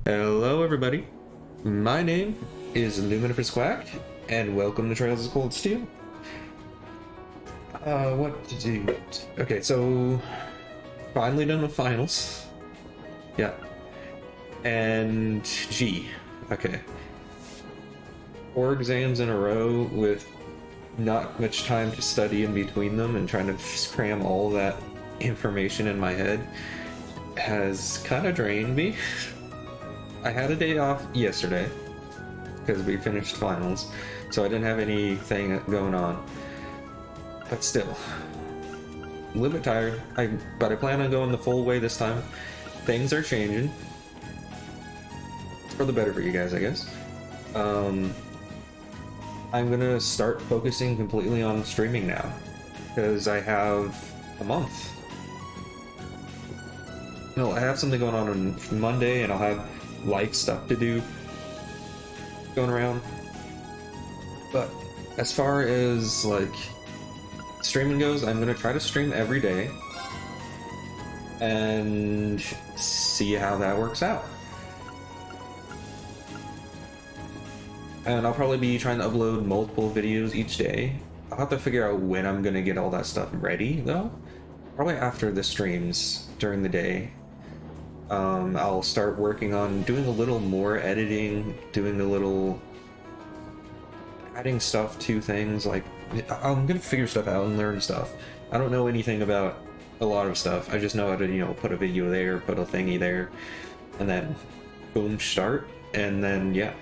Hello, everybody. My name is Luminous Quack, and welcome to Trails of Cold Steel. What to do? Okay, so finally done with finals. Yeah, and G. Okay, 4 exams in a row with not much time to study in between them, and trying to cram all that information in my head has kind of drained me. I had a day off yesterday because we finished finals, so I didn't have anything going on. But still, a little bit tired. But I plan on going the full way this time. Things are changing. It's for the better for you guys, I guess. I'm gonna start focusing completely on streaming now because I have a month. No, I have something going on Monday, and I'll have life stuff to do going around. But as far as like streaming goes, I'm gonna try to stream every day and see how that works out. And I'll probably be trying to upload multiple videos each day. I'll have to figure out when I'm gonna get all that stuff ready though. Probably after the streams during the day. I'll start working on doing a little more editing, doing a little adding stuff to things. Like, I'm gonna figure stuff out and learn stuff. I don't know anything about a lot of stuff. I just know how to, put a video there, put a thingy there, and then boom, start. And then, yeah.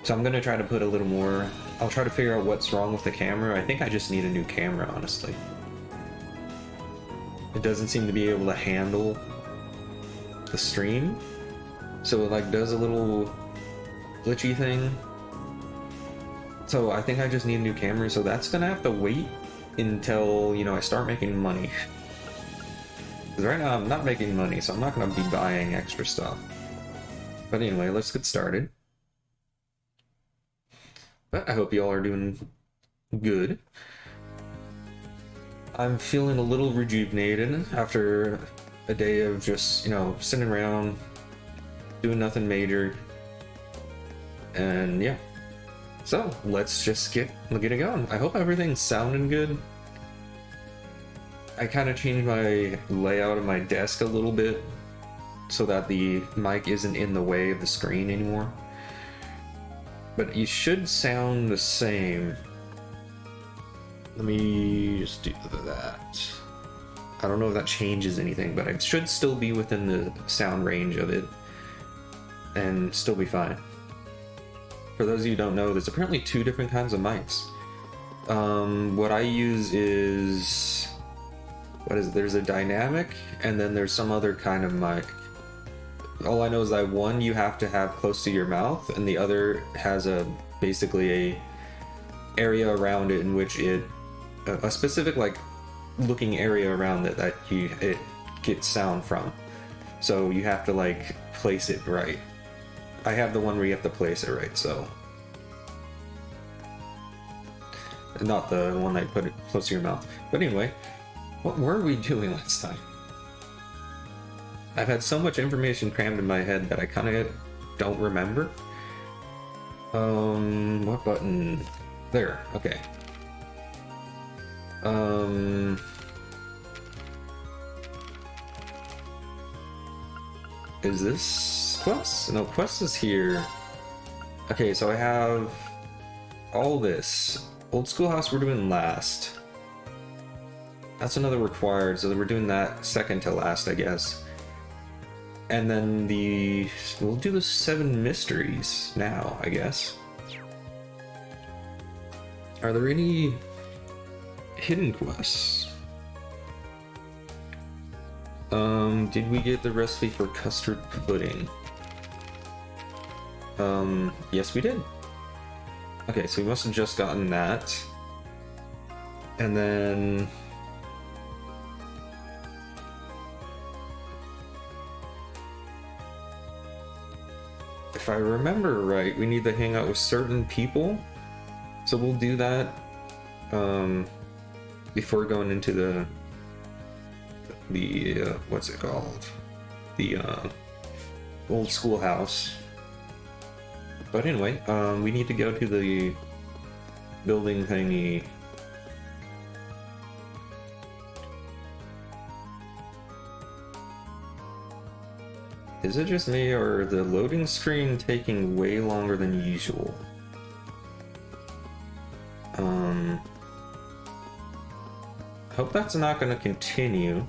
So I'm gonna try to put a little more. I'll try to figure out what's wrong with the camera. I think I just need a new camera, honestly. It doesn't seem to be able to handle the stream, so it like does a little glitchy thing. So I think I just need a new camera, so that's gonna have to wait until I start making money, because right now I'm not making money, so I'm not gonna be buying extra stuff. But anyway, let's get started. But I hope you all are doing good. I'm feeling a little rejuvenated after a day of just, sitting around, doing nothing major. And yeah. So, let's just get it going. I hope everything's sounding good. I kind of changed my layout of my desk a little bit so that the mic isn't in the way of the screen anymore. But you should sound the same. Let me just do that. I don't know if that changes anything, but it should still be within the sound range of it and still be fine. For those of you who don't know, there's apparently 2 different kinds of mics. What I use is... what is it? There's a dynamic, and then there's some other kind of mic. All I know is that one you have to have close to your mouth, and the other has basically a area around it in which a specific looking area around it that it gets sound from. So you have to place it right. I have the one where you have to place it right, so not the one I put it close to your mouth. But anyway, what were we doing last time? I've had so much information crammed in my head that I kind of don't remember. What button? There, okay. Is this Quest? No, Quest is here. Okay, so I have all this. Old Schoolhouse we're doing last. That's another required, so we're doing that second to last, I guess. And then we'll do the 7 mysteries now, I guess. Are there any hidden quests? Did we get the recipe for custard pudding? Yes we did. Okay, so we must have just gotten that. And then... if I remember right, we need to hang out with certain people. So we'll do that before going into the what's it called? The old schoolhouse. But anyway, we need to go to the building thingy. Is it just me, or the loading screen taking way longer than usual? Hope that's not going to continue.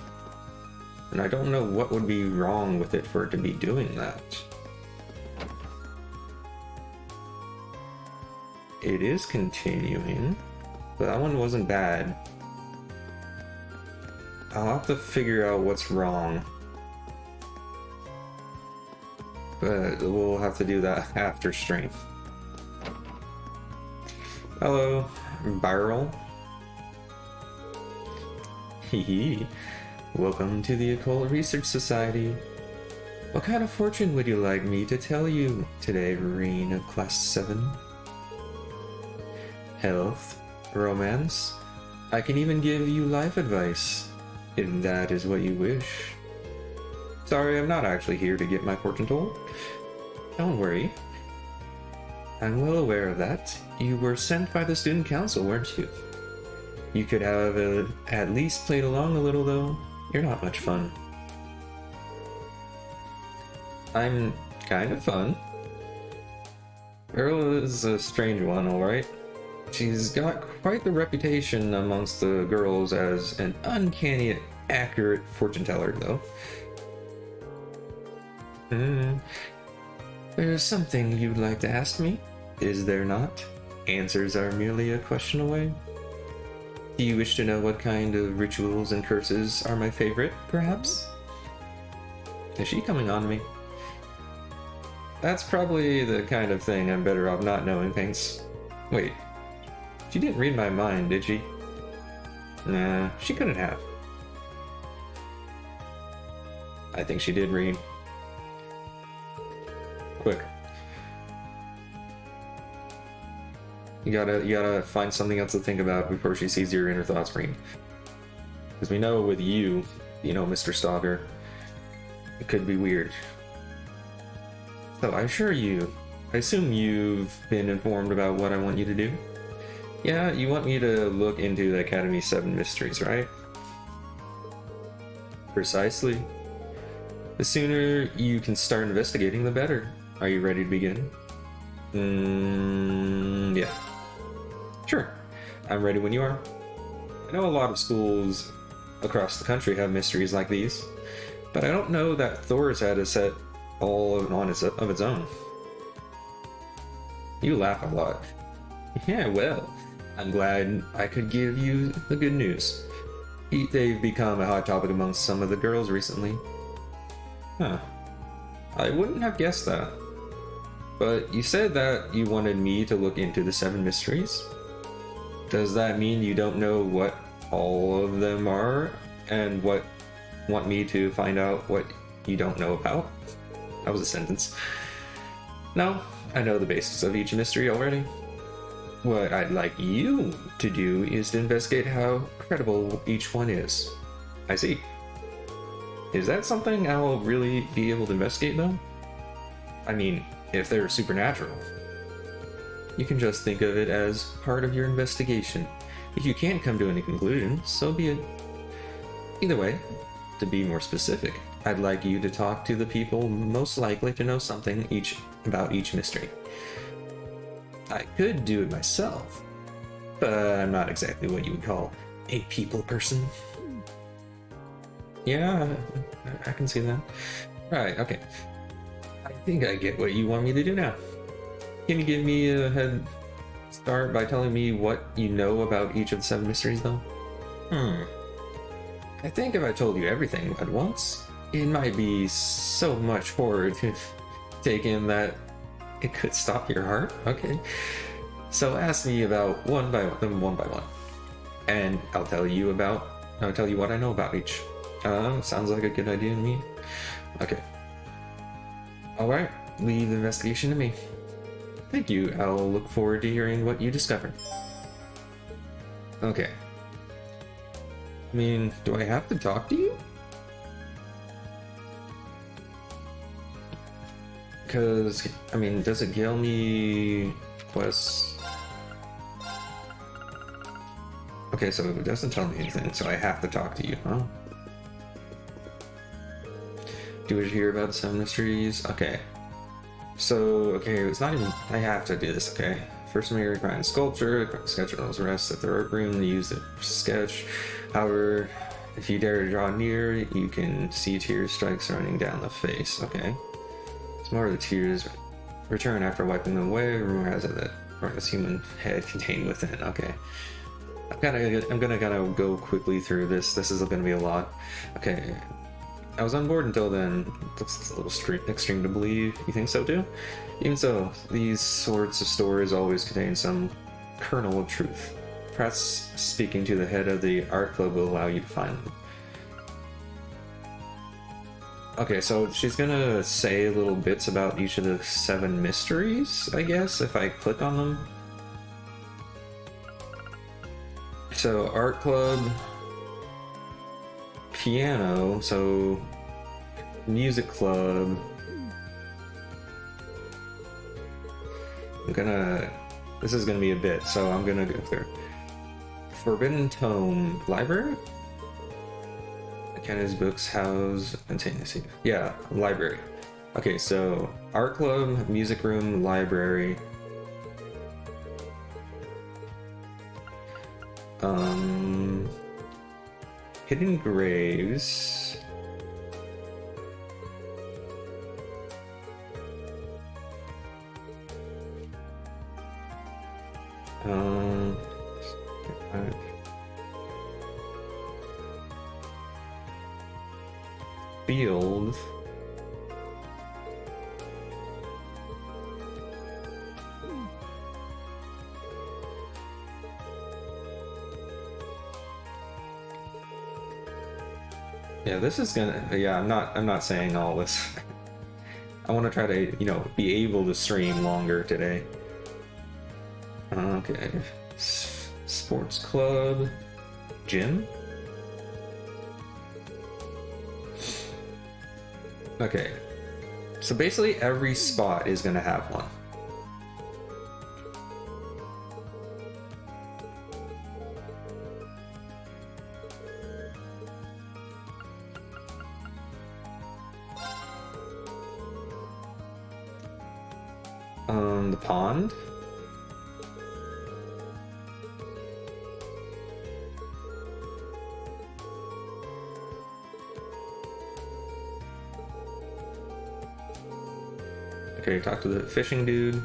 And I don't know what would be wrong with it for it to be doing that. It is continuing, but that one wasn't bad. I'll have to figure out what's wrong. But we'll have to do that after stream. Hello, Barrel. Hehe. Welcome to the Occult Research Society. What kind of fortune would you like me to tell you today, Marine of Class 7? Health? Romance? I can even give you life advice, if that is what you wish. Sorry, I'm not actually here to get my fortune told. Don't worry. I'm well aware of that. You were sent by the student council, weren't you? You could have at least played along a little, though. You're not much fun. I'm kind of fun. Earl is a strange one, alright. She's got quite the reputation amongst the girls as an uncanny, accurate fortune teller, though. There's something you'd like to ask me? Is there not? Answers are merely a question away. Do you wish to know what kind of rituals and curses are my favorite, perhaps? Is she coming on me? That's probably the kind of thing I'm better off not knowing, thanks. Wait, she didn't read my mind, did she? Nah, she couldn't have. I think she did read. Quick. You gotta find something else to think about before she sees your inner thoughts, Reem. Because we know with you, Mr. Stalker, it could be weird. So I assume you've been informed about what I want you to do? Yeah, you want me to look into the Academy 7 mysteries, right? Precisely. The sooner you can start investigating, the better. Are you ready to begin? Yeah. Sure. I'm ready when you are. I know a lot of schools across the country have mysteries like these, but I don't know that Thor's had a set all of its own. You laugh a lot. Yeah, well, I'm glad I could give you the good news. They've become a hot topic amongst some of the girls recently. Huh. I wouldn't have guessed that. But you said that you wanted me to look into the 7 mysteries? Does that mean you don't know what all of them are, and want me to find out what you don't know about? That was a sentence. No, I know the basis of each mystery already. What I'd like you to do is to investigate how credible each one is. I see. Is that something I'll really be able to investigate, though? I mean, if they're supernatural. You can just think of it as part of your investigation. If you can't come to any conclusion, so be it. Either way, to be more specific, I'd like you to talk to the people most likely to know something about each mystery. I could do it myself, but I'm not exactly what you would call a people person. Yeah, I can see that. Right, okay. I think I get what you want me to do now. Can you give me a head start by telling me what you know about each of the 7 mysteries, though? I think if I told you everything at once, it might be so much horror to take in that it could stop your heart. Okay. So ask me about one by one. And I'll tell you what I know about each. Sounds like a good idea to me. Okay. Alright, leave the investigation to me. Thank you, I'll look forward to hearing what you discover. Okay. I mean, do I have to talk to you? Because, I mean, does it give me quests? Okay, so it doesn't tell me anything, so I have to talk to you, huh? Do you hear about the 7 mysteries? Okay. So, okay, it's not even... I have to do this, okay? First, Mary grind sculpture, sketch those rests at the art room, use the sketch. However, if you dare to draw near, you can see tear strikes running down the face, okay? It's more of the tears return after wiping them away. Rumor has it that Martha's human head contained within, okay. I'm gonna go quickly through this. This is gonna be a lot. Okay. I was on board until then. That's a little extreme to believe. You think so too? Even so, these sorts of stories always contain some kernel of truth. Perhaps speaking to the head of the art club will allow you to find them. Okay, so she's gonna say little bits about each of the 7 mysteries, I guess, if I click on them. So, art club, piano, so music club. This is gonna be a bit, so I'm gonna go through. Forbidden Tome Library? Kenna's books house continuously. Yeah, library. Okay, so art club, music room, library. Hidden graves. Field. Yeah, this is gonna. Yeah, I'm not saying all this. I want to try to, be able to stream longer today. Okay. Sports club, gym. Okay, so basically every spot is gonna have one. The pond. Okay, talk to the fishing dude.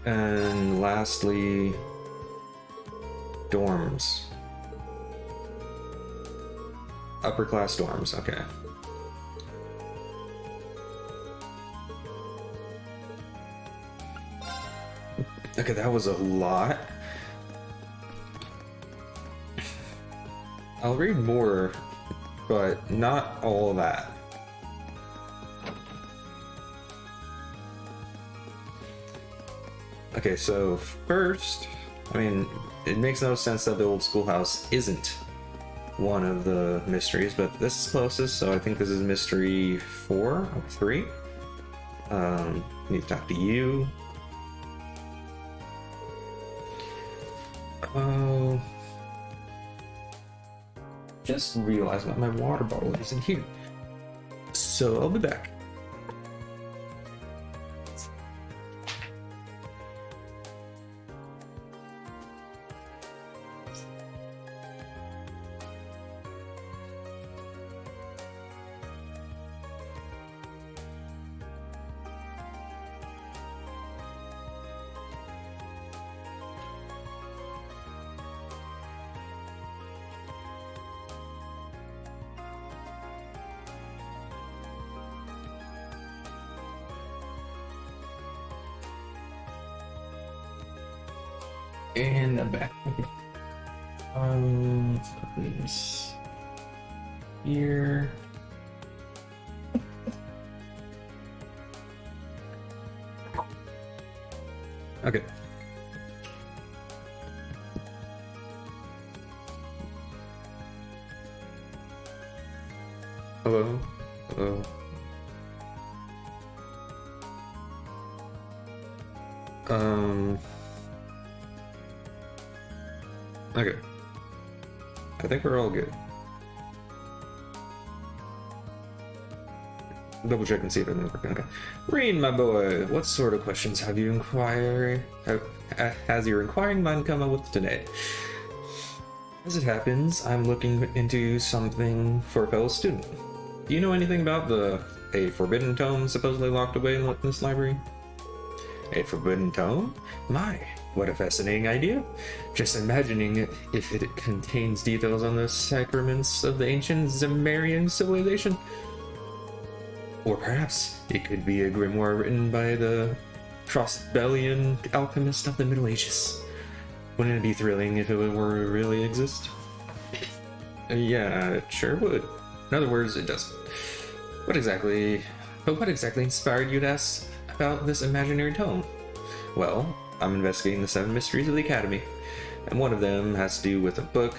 And lastly, dorms. Upper class dorms, okay. Okay, that was a lot. I'll read more, but not all of that. Okay, so first, I mean, it makes no sense that the old schoolhouse isn't one of the mysteries, but this is closest, so I think this is mystery 4 or 3. Need to talk to you. Just realized that my water bottle isn't here, so I'll be back. And I'm back. Okay. Let's put this here. Okay. Hello? Hello? Okay. I think we're all good. Double check and see if everything's working. Okay. Reen, my boy, what sort of questions have you has your inquiring mind come up with today? As it happens, I'm looking into something for a fellow student. Do you know anything about a forbidden tome supposedly locked away in this library? A forbidden tome? My, what a fascinating idea. Just imagining it if it contains details on the sacraments of the ancient Zemarian civilization. Or perhaps it could be a grimoire written by the Trostbellian alchemist of the Middle Ages. Wouldn't it be thrilling if it were to really exist? Yeah, it sure would. In other words, it doesn't. What exactly inspired you to ask about this imaginary tome? Well, I'm investigating the 7 mysteries of the Academy, and one of them has to do with a book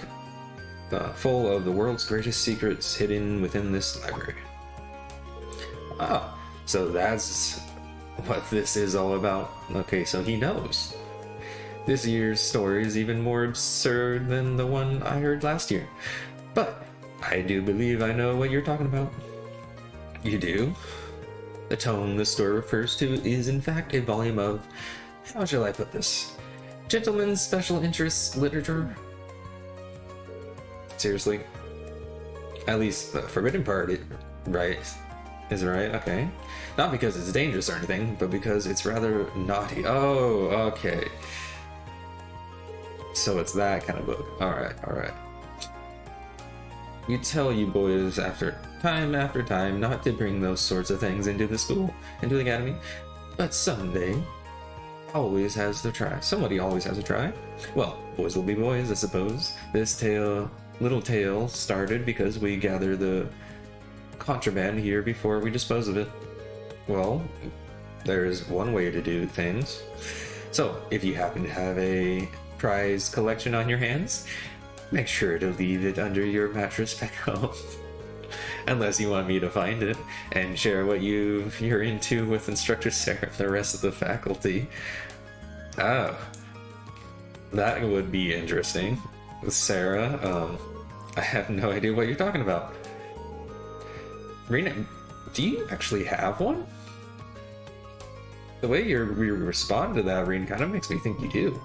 full of the world's greatest secrets hidden within this library. Ah, so that's what this is all about. Okay, so he knows. This year's story is even more absurd than the one I heard last year. But I do believe I know what you're talking about. You do? The tome the story refers to is in fact a volume of, how shall I put this, gentleman's special interest literature? Seriously? At least the forbidden part, right? Is it right? Okay. Not because it's dangerous or anything, but because it's rather naughty. Oh, okay. So it's that kind of book. Alright, alright. You tell you boys after time not to bring those sorts of things into the school, into the academy, but somebody always has to try. Somebody always has to try. Well, boys will be boys, I suppose. This little tale started because we gather the contraband here before we dispose of it. Well, there's one way to do things. So, if you happen to have a prize collection on your hands, make sure to leave it under your mattress back home. Unless you want me to find it and share what you're into with Instructor Sarah and the rest of the faculty. Oh, that would be interesting. Sarah, I have no idea what you're talking about. Rena, do you actually have one? The way you respond to that, Reen, kind of makes me think you do.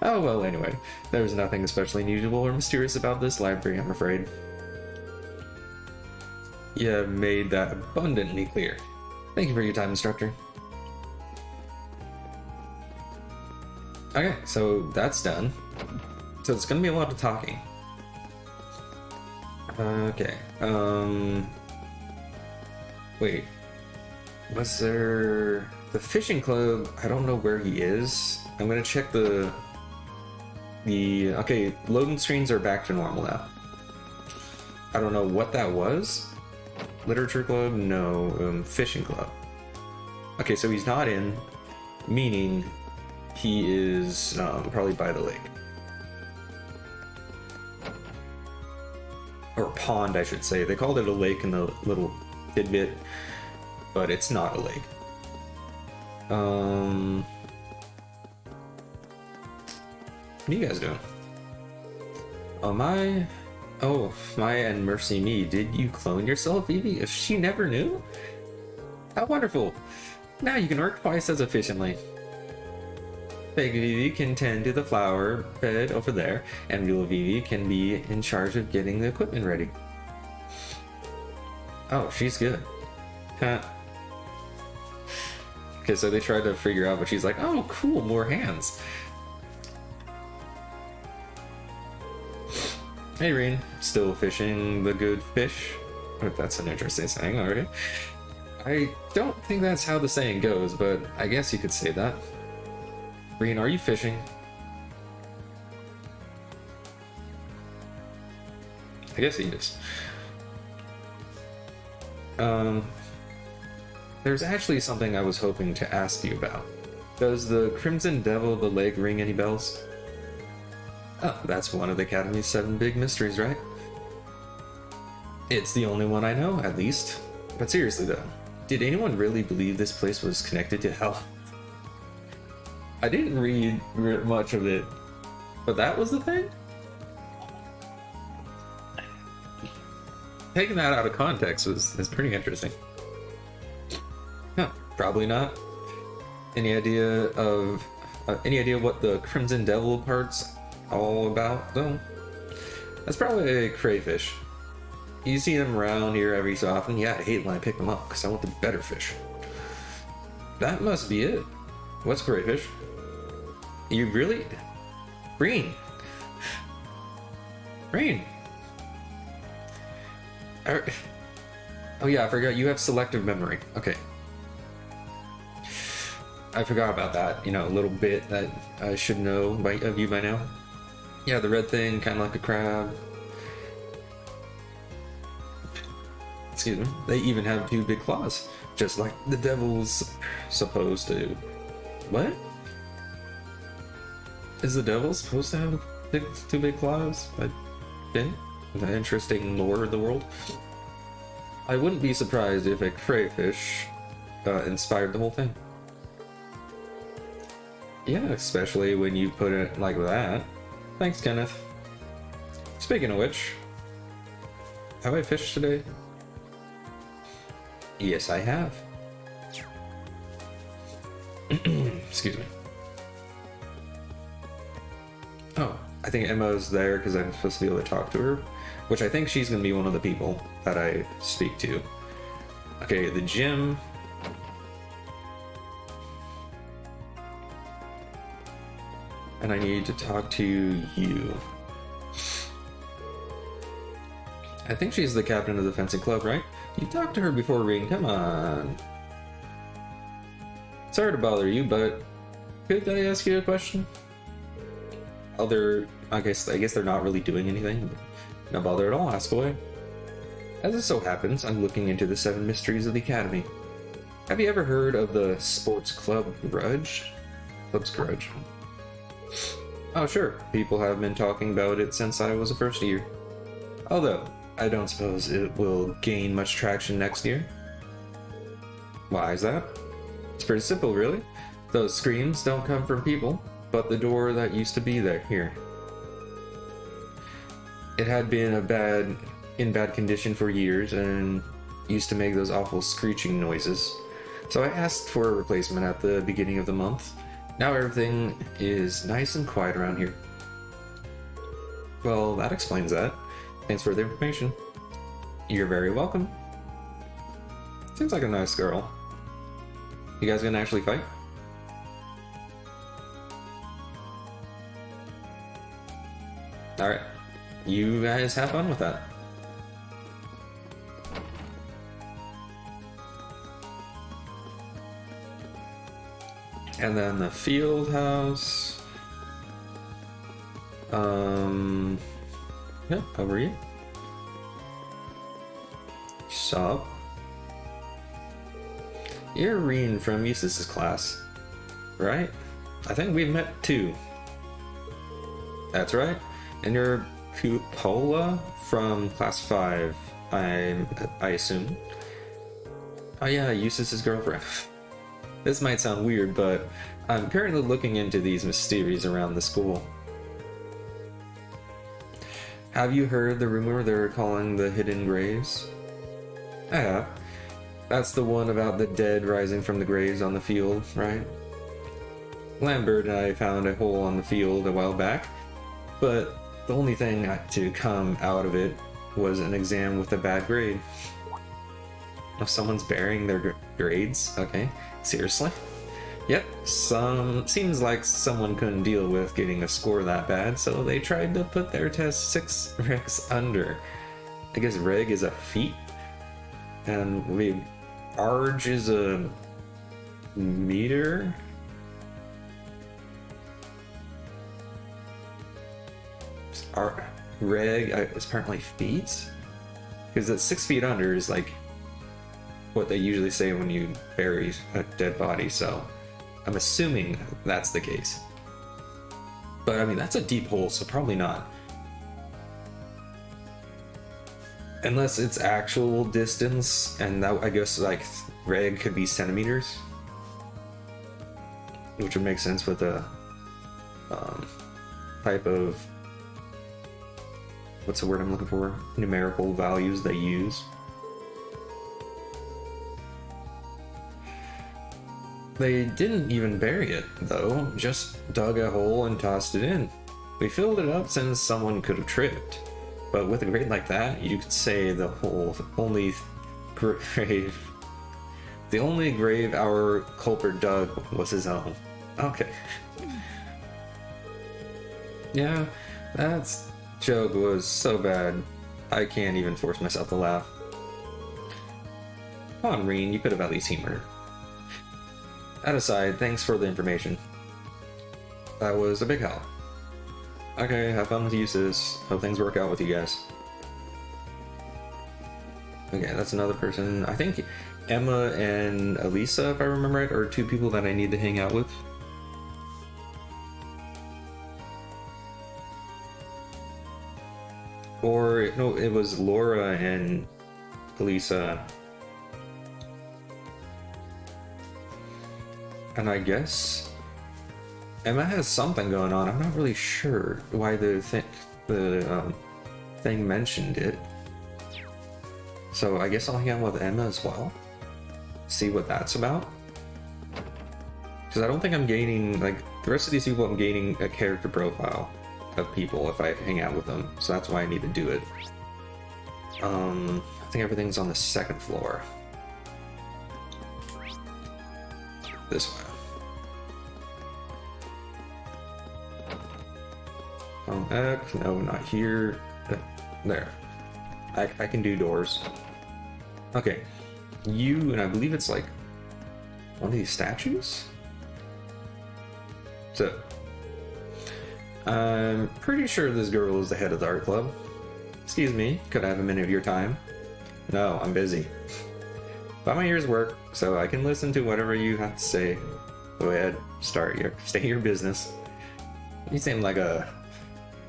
Oh well, anyway, there's nothing especially unusual or mysterious about this library, I'm afraid. You have made that abundantly clear. Thank you for your time, Instructor. Okay, so that's done. So it's gonna be a lot of talking. Okay, wait. Was there... The fishing club, I don't know where he is. I'm gonna check the... Okay, loading screens are back to normal now. I don't know what that was. Literature club? No. Fishing club. Okay, so he's not in, meaning he is probably by the lake. Or pond, I should say. They called it a lake in the little tidbit, but it's not a lake. What are you guys doing? Oh, Maya and Mercy Me, did you clone yourself, Vivi? If she never knew? How wonderful! Now you can work twice as efficiently. Big Vivi can tend to the flower bed over there, and Real Vivi can be in charge of getting the equipment ready. Oh, she's good. Huh. Okay, so they tried to figure out, but she's like, oh, cool, more hands. Hey, Reen. Still fishing the good fish? Oh, that's an interesting saying already. I don't think that's how the saying goes, but I guess you could say that. Reen, are you fishing? I guess he is. There's actually something I was hoping to ask you about. Does the Crimson Devil of the Lake ring any bells? Oh, that's one of the Academy's 7 big mysteries, right? It's the only one I know, at least. But seriously though, did anyone really believe this place was connected to hell? I didn't read much of it, but that was the thing? Taking that out of context is pretty interesting. No, probably not. Any idea what the Crimson Devil part's all about, though? That's probably a crayfish. You see them around here every so often. Yeah, I hate when I pick them up because I want the better fish. That must be it. What's crayfish? You really? Green. Green. Oh yeah, I forgot you have selective memory. Okay. I forgot about that, a little bit that I should know of you by now. Yeah, the red thing, kind of like a crab. Excuse me. They even have 2 big claws, just like the devil's supposed to. What? Is the devil supposed to have 2 big claws? Okay. The interesting lore of the world. I wouldn't be surprised if a crayfish inspired the whole thing. Yeah, especially when you put it like that. Thanks, Kenneth. Speaking of which, have I fished today? Yes, I have. Excuse me. Oh, I think Emma's there because I'm supposed to be able to talk to her, which I think she's going to be one of the people that I speak to. Okay, the gym. And I need to talk to you. I think she's the captain of the fencing club, right? You talked to her before, Rean. Come on. Sorry to bother you, but could I ask you a question? I guess they're not really doing anything. No bother at all. Ask away. As it so happens, I'm looking into the 7 mysteries of the Academy. Have you ever heard of the sports club Grudge? Club's Grudge. Oh, sure. People have been talking about it since I was a first year. Although, I don't suppose it will gain much traction next year. Why is that? It's pretty simple, really. Those screams don't come from people, but the door that used to be there here. It had been in bad condition for years and used to make those awful screeching noises. So I asked for a replacement at the beginning of the month. Now everything is nice and quiet around here. Well, that explains that. Thanks for the information. You're very welcome. Seems like a nice girl. You guys gonna actually fight? Alright. You guys have fun with that. And then the field house. Yeah, over here. Sup? You're Rean from Eustace's class, right? I think we've met too. That's right. And you're Cupola from class 5, I assume. Oh yeah, Eustace's girlfriend. This might sound weird, but I'm currently looking into these mysteries around the school. Have you heard the rumor they're calling the Hidden Graves? I have. That's the one about the dead rising from the graves on the field, right? Lambert and I found a hole on the field a while back, but the only thing to come out of it was an exam with a bad grade. If someone's burying their grades? Okay, seriously? Yep, seems like someone couldn't deal with getting a score that bad, so they tried to put their test 6 regs under. I guess reg is a feat, and arg is a meter? Reg is apparently feet? Because it's 6 feet under is like what they usually say when you bury a dead body, so I'm assuming that's the case. But I mean, that's a deep hole, so probably not. Unless it's actual distance, and that, I guess, like, reg could be centimeters. which would make sense with the type of, what's the word I'm looking for? Numerical values they use. They didn't even bury it, though, just dug a hole and tossed it in. We filled it up since someone could have tripped. But with a grave like that, you could say the only grave our culprit dug was his own. Okay. Yeah, that joke was so bad, I can't even force myself to laugh. Come on, Reen, you could have at least humored her. That aside, thanks for the information. That was a big help. Okay, have fun with Eustace. Hope things work out with you guys. Okay, that's another person. I think Emma and Elisa, if I remember right, are two people that I need to hang out with. Or, no, it was Laura and Elisa. And I guess Emma has something going on. I'm not really sure why the thing mentioned it. So I guess I'll hang out with Emma as well. See what that's about. Because I don't think I'm gaining, like, the rest of these people, I'm gaining a character profile of people if I hang out with them. So that's why I need to do it. I think everything's on the second floor. This way. Heck, no, not here. There. I can do doors. Okay. You, and I believe it's like one of these statues? So, I'm pretty sure this girl is the head of the art club. Excuse me, could I have a minute of your time? No, I'm busy. But my ears work, so I can listen to whatever you have to say. Go ahead, state your business. You seem like a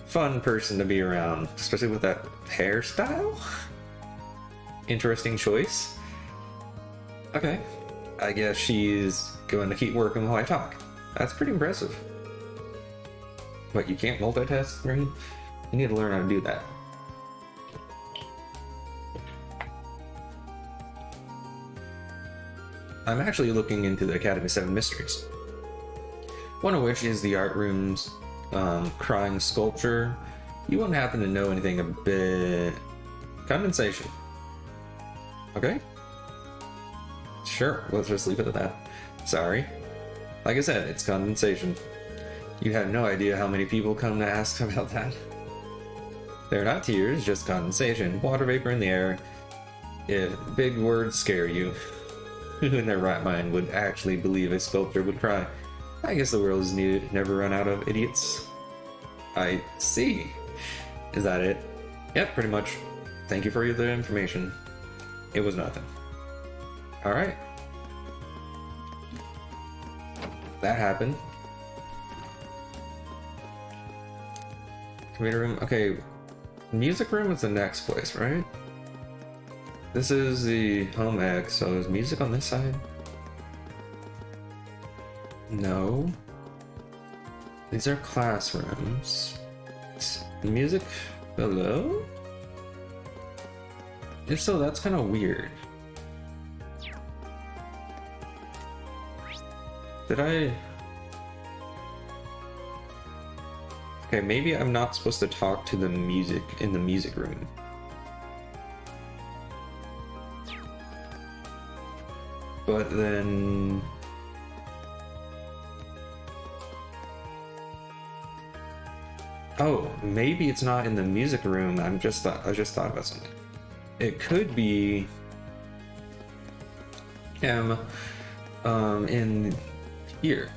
fun person to be around, especially with that hairstyle. Interesting choice. Okay, I guess she's going to keep working while I talk. That's pretty impressive. But you can't multitask, right? You need to learn how to do that. I'm actually looking into the Academy 7 mysteries. One of which is the art room's crying sculpture. You wouldn't happen to know anything a bit... Condensation. Okay? Sure, let's just leave it at that. Sorry. Like I said, it's condensation. You have no idea how many people come to ask about that. They're not tears, just condensation. Water vapor in the air. If big words scare you, who in their right mind would actually believe a sculptor would cry? I guess the world is never run out of idiots. I see. Is that it? Yep, pretty much. Thank you for the information. It was nothing. Alright. That happened. Computer room. Okay. Music room is the next place, right? This is the home X, so is music on this side? No. These are classrooms. Music below? If so, that's kind of weird. Did I... Okay, maybe I'm not supposed to talk to the music in the music room. But then... Oh, maybe it's not in the music room. I just thought about something. It could be him in here.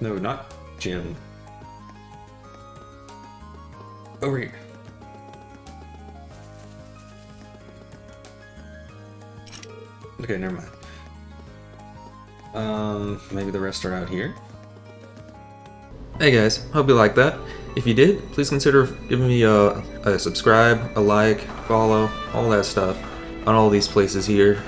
No, not Jim. Over here. Okay, never mind. Maybe the rest are out here. Hey guys, hope you like that. If you did, please consider giving me a subscribe, a like, follow, all that stuff on all these places here.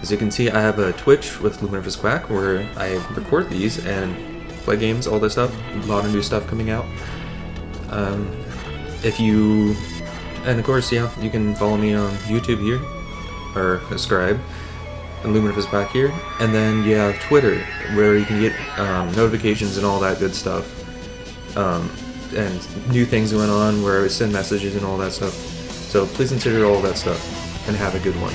As you can see, I have a Twitch with Luminiferous Quack where I record these and play games, all that stuff. A lot of new stuff coming out. And of course, yeah, you can follow me on YouTube here, or subscribe, and Luminiferous Quack here. And then you have Twitter, where you can get notifications and all that good stuff. And new things going on where I send messages and all that stuff. So please consider all that stuff, and have a good one.